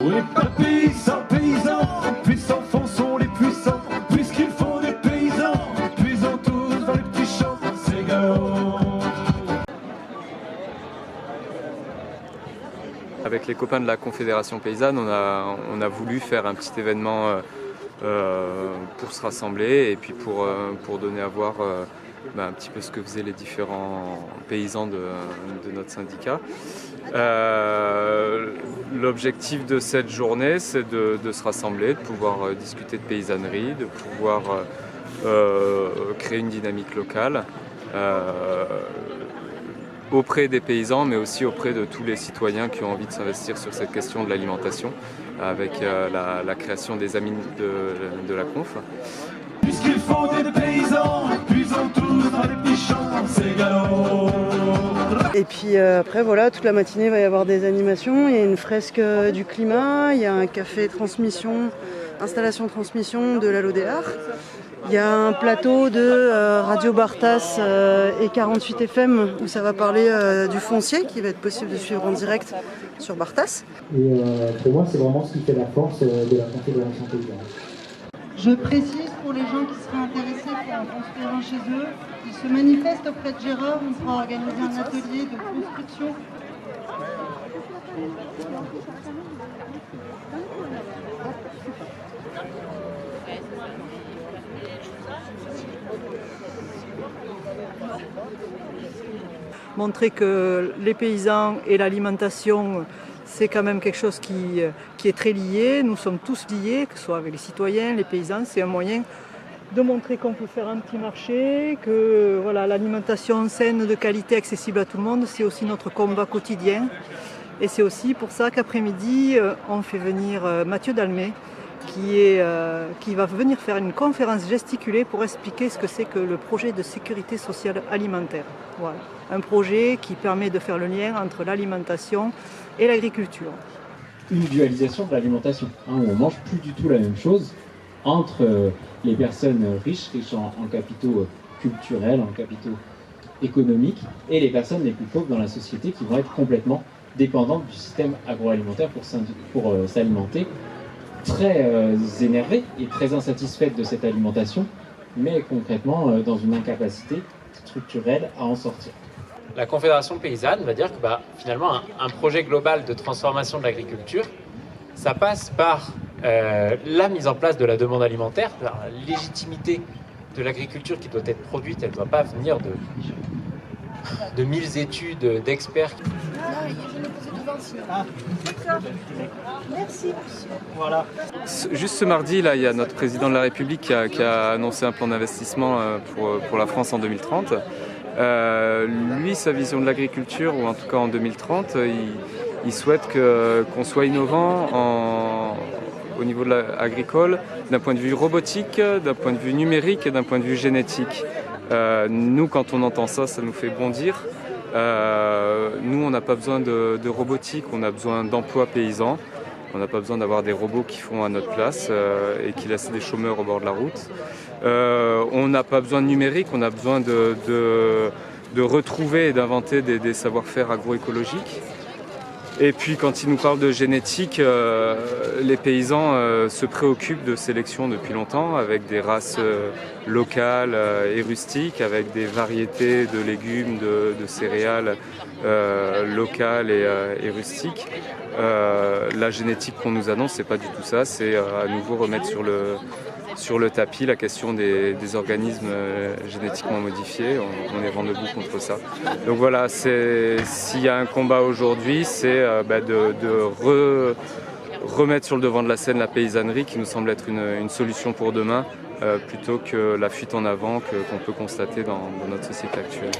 Oui, pas paysans, paysans, puissants fonds sont les puissants, puisqu'il faut des paysans, puisons tous dans les petits champs, c'est galop. Avec les copains de la Confédération Paysanne, on a voulu faire un petit événement pour se rassembler et puis pour donner à voir un petit peu ce que faisaient les différents paysans de notre syndicat. L'objectif de cette journée, c'est de se rassembler, de pouvoir discuter de paysannerie, de pouvoir créer une dynamique locale auprès des paysans, mais aussi auprès de tous les citoyens qui ont envie de s'investir sur cette question de l'alimentation, avec la création des amis de la Conf. Puisqu'il faut des paysans, puisons tous dans les petits champs, c'est galop. Et puis après voilà, toute la matinée il va y avoir des animations, il y a une fresque du climat, il y a un café transmission, installation transmission de la Lodéar. Il y a un plateau de Radio Bartas et 48 FM où ça va parler du foncier qui va être possible de suivre en direct sur Bartas. Et pour moi, c'est vraiment ce qui fait la force de la Confédération Paysanne. Je précise pour les gens qui seraient intéressés pour en construire un chez eux, ils se manifestent auprès de Gérard, on pourra organiser un atelier de construction. Montrer que les paysans et l'alimentation, c'est quand même quelque chose qui est très lié. Nous sommes tous liés, que ce soit avec les citoyens, les paysans. C'est un moyen de montrer qu'on peut faire un petit marché, que voilà, l'alimentation saine, de qualité, accessible à tout le monde, c'est aussi notre combat quotidien. Et c'est aussi pour ça qu'après-midi, on fait venir Mathieu Dalmé, qui va venir faire une conférence gesticulée pour expliquer ce que c'est que le projet de sécurité sociale alimentaire. Voilà. Un projet qui permet de faire le lien entre l'alimentation et l'agriculture. Une dualisation de l'alimentation, où on ne mange plus du tout la même chose entre les personnes riches en capitaux culturels, en capitaux économiques, et les personnes les plus pauvres dans la société qui vont être complètement dépendantes du système agroalimentaire pour s'alimenter, très énervées et très insatisfaites de cette alimentation, mais concrètement dans une incapacité structurelle à en sortir. La Confédération Paysanne va dire que finalement un projet global de transformation de l'agriculture, ça passe par la mise en place de la demande alimentaire, la légitimité de l'agriculture qui doit être produite, elle ne doit pas venir de 1000 études d'experts. Merci. Voilà. Juste ce mardi, là, il y a notre président de la République qui a annoncé un plan d'investissement pour la France en 2030. Lui, sa vision de l'agriculture, ou en tout cas en 2030, il souhaite qu'on soit innovant au niveau agricole, d'un point de vue robotique, d'un point de vue numérique et d'un point de vue génétique. Nous, quand on entend ça, ça nous fait bondir. Nous, on n'a pas besoin de robotique, on a besoin d'emplois paysans. On n'a pas besoin d'avoir des robots qui font à notre place et qui laissent des chômeurs au bord de la route. On n'a pas besoin de numérique, on a besoin de retrouver et d'inventer des savoir-faire agroécologiques. Et puis quand il nous parle de génétique, les paysans se préoccupent de sélection depuis longtemps avec des races locales et rustiques, avec des variétés de légumes, de céréales locales et rustiques. La génétique qu'on nous annonce, c'est pas du tout ça, c'est à nouveau remettre sur le tapis la question des organismes génétiquement modifiés. On est vent debout contre ça. Donc voilà, s'il y a un combat aujourd'hui, c'est de remettre sur le devant de la scène la paysannerie qui nous semble être une solution pour demain, plutôt que la fuite en avant qu'on peut constater dans notre société actuelle.